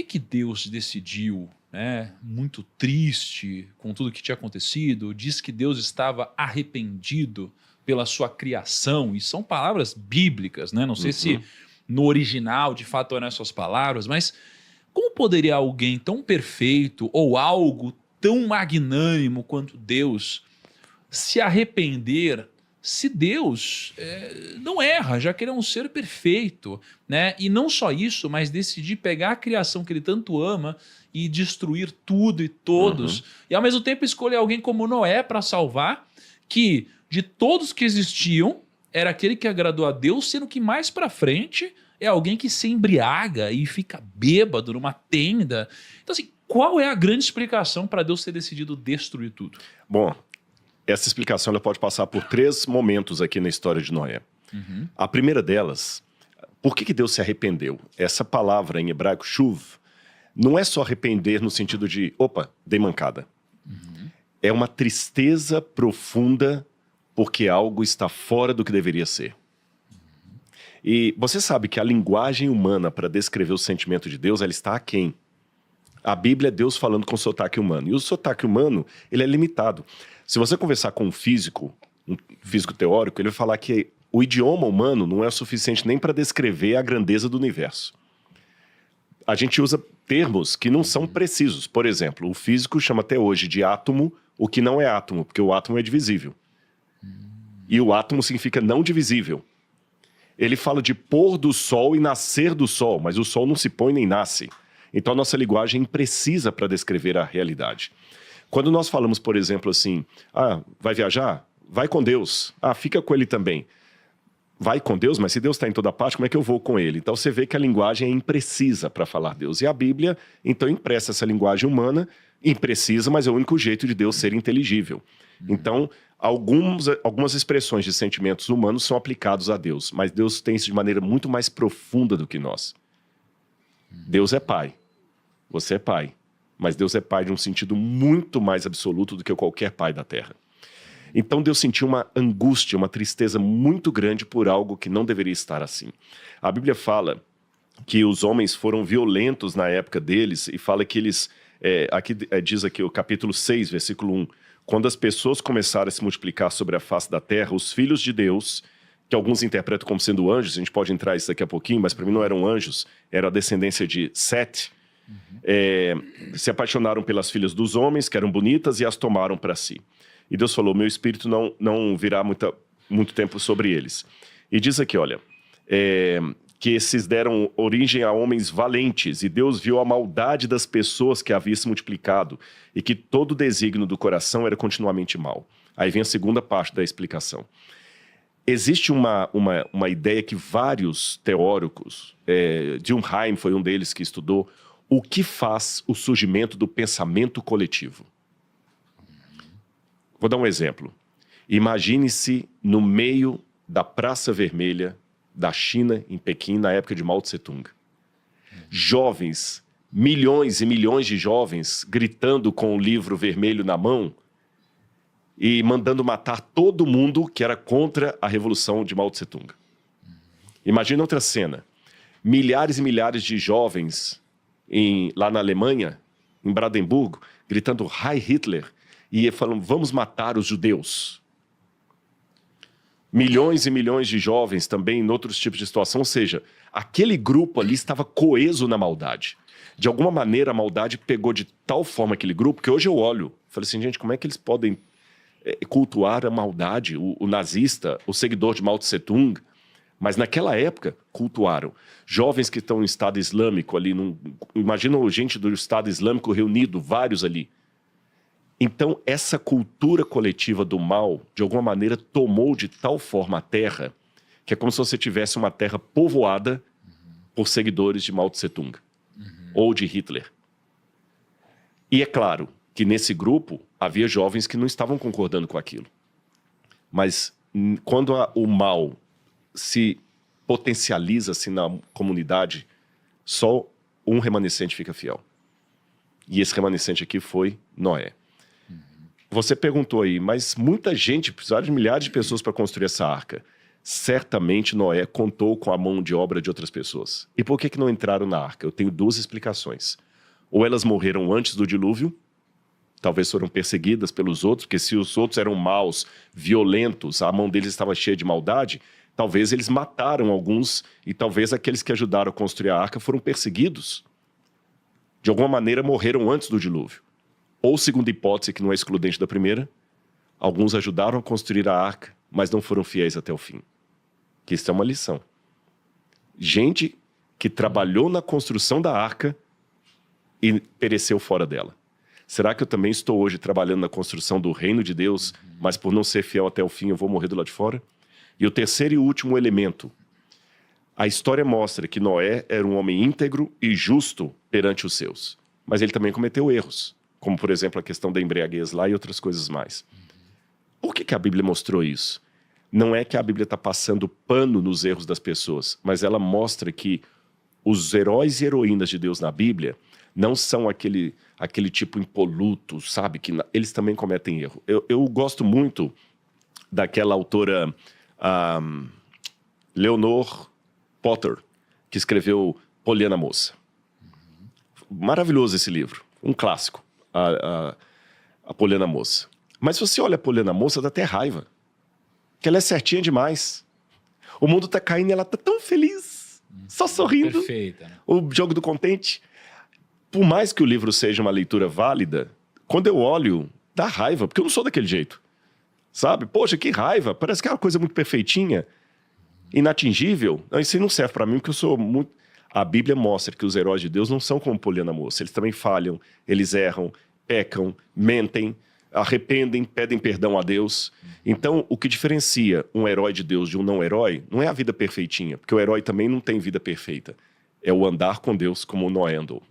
que Deus decidiu, né, muito triste com tudo que tinha acontecido, diz que Deus estava arrependido pela sua criação, e são palavras bíblicas, né? Não sei se no original de fato eram essas palavras, mas como poderia alguém tão perfeito ou algo tão magnânimo quanto Deus se arrepender se Deus não erra, já que ele é um ser perfeito, né? E não só isso, mas decidir pegar a criação que ele tanto ama e destruir tudo e todos, e ao mesmo tempo escolher alguém como Noé para salvar, que de todos que existiam, era aquele que agradou a Deus, sendo que mais para frente é alguém que se embriaga e fica bêbado numa tenda. Então assim, qual é a grande explicação para Deus ter decidido destruir tudo? Bom, essa explicação ela pode passar por 3 momentos aqui na história de Noé. A primeira delas, por que Deus se arrependeu? Essa palavra em hebraico, shuv, não é só arrepender no sentido de, opa, dei mancada. É uma tristeza profunda porque algo está fora do que deveria ser. E você sabe que a linguagem humana para descrever o sentimento de Deus, ela está aquém. A Bíblia é Deus falando com sotaque humano. E o sotaque humano, ele é limitado. Se você conversar com um físico teórico, ele vai falar que o idioma humano não é o suficiente nem para descrever a grandeza do universo. A gente usa termos que não são precisos. Por exemplo, o físico chama até hoje de átomo o que não é átomo, porque o átomo é divisível. E o átomo significa não divisível. Ele fala de pôr do sol e nascer do sol, mas o sol não se põe nem nasce. Então a nossa linguagem é imprecisa para descrever a realidade. Quando nós falamos, por exemplo, assim, vai viajar? Vai com Deus. Fica com ele também. Vai com Deus, mas se Deus está em toda parte, como é que eu vou com ele? Então você vê que a linguagem é imprecisa para falar Deus. E a Bíblia, então, empresta essa linguagem humana, imprecisa, mas é o único jeito de Deus ser inteligível. Então, algumas expressões de sentimentos humanos são aplicados a Deus, mas Deus tem isso de maneira muito mais profunda do que nós. Deus é pai. Você é pai. Mas Deus é pai de um sentido muito mais absoluto do que qualquer pai da terra. Então Deus sentiu uma angústia, uma tristeza muito grande por algo que não deveria estar assim. A Bíblia fala que os homens foram violentos na época deles e fala que eles, diz aqui o capítulo 6, versículo 1, quando as pessoas começaram a se multiplicar sobre a face da terra, os filhos de Deus, que alguns interpretam como sendo anjos, a gente pode entrar isso daqui a pouquinho, mas para mim não eram anjos, era a descendência de Sete, se apaixonaram pelas filhas dos homens, que eram bonitas, e as tomaram para si. E Deus falou, meu espírito não virá muito tempo sobre eles. E diz aqui, olha, que esses deram origem a homens valentes, e Deus viu a maldade das pessoas que havia se multiplicado, e que todo o desígnio do coração era continuamente mau. Aí vem a segunda parte da explicação. Existe uma ideia que vários teóricos, Dilthey foi um deles que estudou, o que faz o surgimento do pensamento coletivo. Vou dar um exemplo. Imagine-se no meio da Praça Vermelha da China, em Pequim, na época de Mao Tse-tung. Jovens, milhões e milhões de jovens, gritando com o livro vermelho na mão e mandando matar todo mundo que era contra a revolução de Mao Tse-tung. Imagina outra cena. Milhares e milhares de jovens lá na Alemanha, em Brandemburgo, gritando Heil Hitler, e falando, vamos matar os judeus. Milhões e milhões de jovens também em outros tipos de situação, ou seja, aquele grupo ali estava coeso na maldade. De alguma maneira a maldade pegou de tal forma aquele grupo, que hoje eu olho, falei assim, gente, como é que eles podem cultuar a maldade, o nazista, o seguidor de Mao Tse-tung? Mas naquela época, cultuaram. Jovens que estão em Estado Islâmico ali, imagina gente do Estado Islâmico reunido, vários ali. Então, essa cultura coletiva do mal, de alguma maneira, tomou de tal forma a terra, que é como se você tivesse uma terra povoada por seguidores de Mao Tse-tung, ou de Hitler. E é claro que nesse grupo havia jovens que não estavam concordando com aquilo. Mas quando o mal se potencializa-se na comunidade, só um remanescente fica fiel. E esse remanescente aqui foi Noé. Você perguntou aí, mas muita gente, precisaram de milhares de pessoas para construir essa arca. certamente Noé contou com a mão de obra de outras pessoas. E por que não entraram na arca? Eu tenho duas explicações. Ou elas morreram antes do dilúvio, talvez foram perseguidas pelos outros, porque se os outros eram maus, violentos, a mão deles estava cheia de maldade, talvez eles mataram alguns e talvez aqueles que ajudaram a construir a arca foram perseguidos. De alguma maneira morreram antes do dilúvio. Ou, segunda hipótese, que não é excludente da primeira, alguns ajudaram a construir a arca, mas não foram fiéis até o fim. Que isso é uma lição. Gente que trabalhou na construção da arca e pereceu fora dela. Será que eu também estou hoje trabalhando na construção do reino de Deus, mas por não ser fiel até o fim eu vou morrer do lado de fora? E o terceiro e último elemento. A história mostra que Noé era um homem íntegro e justo perante os seus. Mas ele também cometeu erros, como por exemplo a questão da embriaguez lá e outras coisas mais. Por que a Bíblia mostrou isso? Não é que a Bíblia está passando pano nos erros das pessoas, mas ela mostra que os heróis e heroínas de Deus na Bíblia não são aquele tipo impoluto, sabe? Que eles também cometem erro. Eu gosto muito daquela autora Leonor Potter, que escreveu Poliana Moça. Maravilhoso esse livro, um clássico, a Poliana Moça. Mas se você olha a Poliana Moça, dá até raiva, que ela é certinha demais. O mundo tá caindo e ela tá tão feliz, só sorrindo. Perfeita, né? O jogo do contente. Por mais que o livro seja uma leitura válida, quando eu olho, dá raiva, porque eu não sou daquele jeito. Sabe? Poxa, que raiva, parece que é uma coisa muito perfeitinha, inatingível. Não, isso aí não serve pra mim, porque eu sou muito... A Bíblia mostra que os heróis de Deus não são como Poliana Moça. Eles também falham, eles erram, pecam, mentem, arrependem, pedem perdão a Deus. Então, o que diferencia um herói de Deus de um não herói não é a vida perfeitinha, porque o herói também não tem vida perfeita. É o andar com Deus como Noé andou.